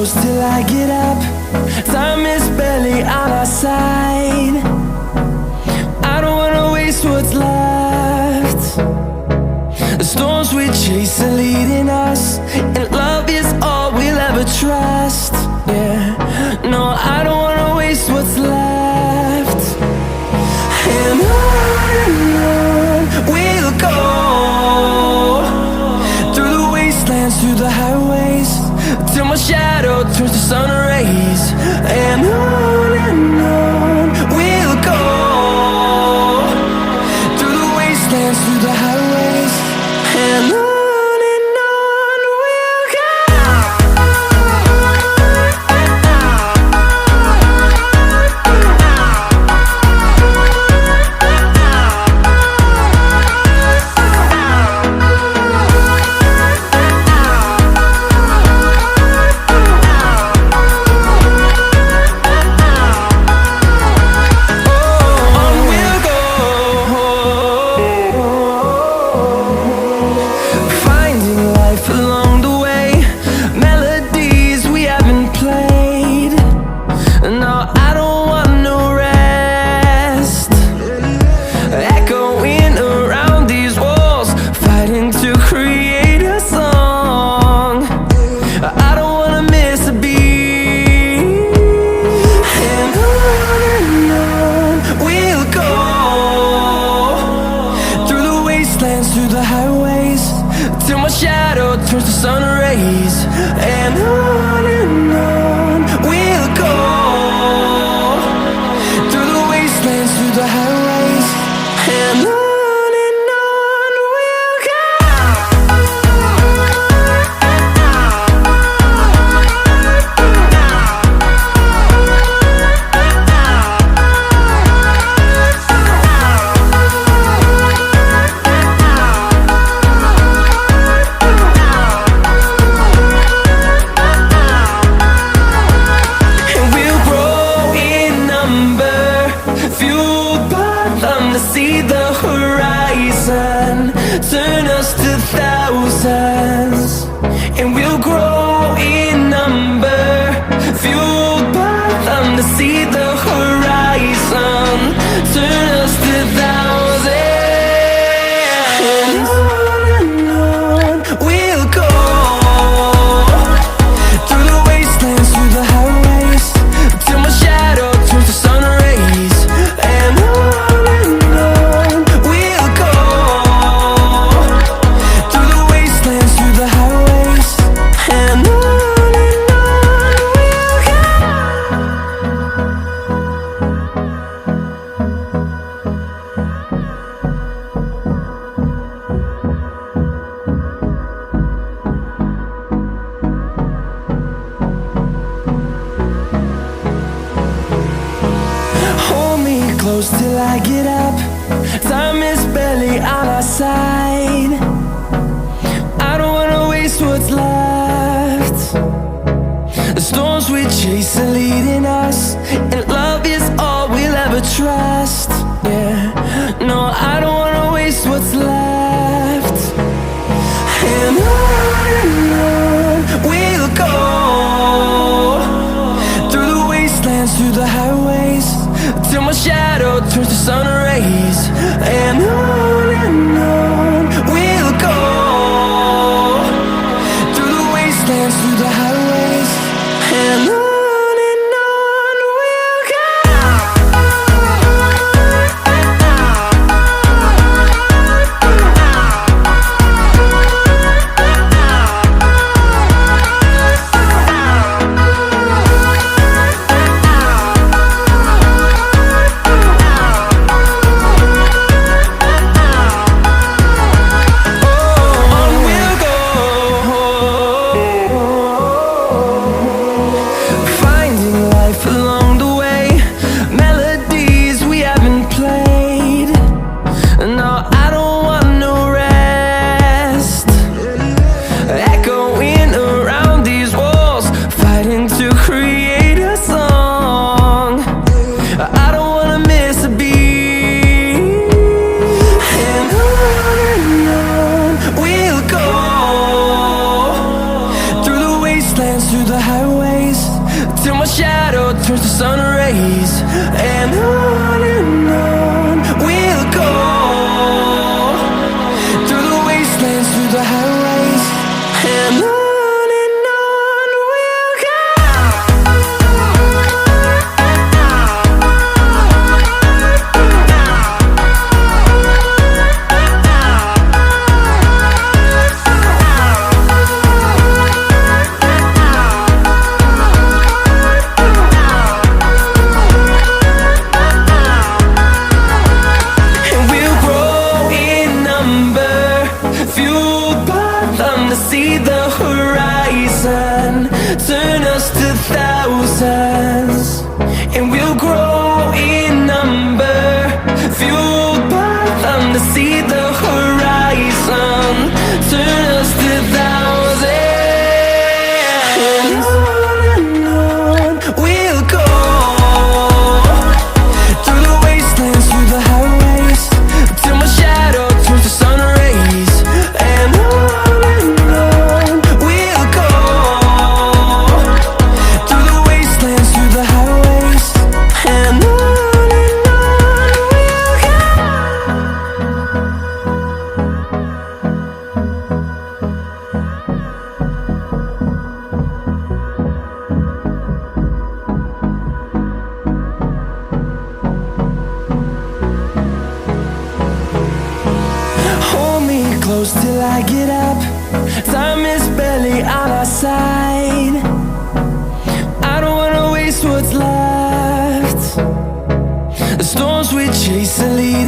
close till I get up. Time is barely on our side. I don't wanna waste what's left. The storms we chase are leading us, and love is all we'll ever trust. Yeah, no, I don't wanna waste what's left. And on we'll go, through the wastelands, through the highways, till my shadow turns to sun rays. And on we'll go, through the wastelands, through the highways, and on. the sun rays, and on we'll go, through the wastelands, through the highways, and on we'll go. See the horizon, turn us to thousands, and we'll grow in number, fueled by them to see the horizon, turn us to thousands, and on we'll go, through the wastelands, through the highways, till my shadow turns to sun rays, and on close till I get up. Time is barely on our side. I don't wanna waste what's left. The storms we chase are leading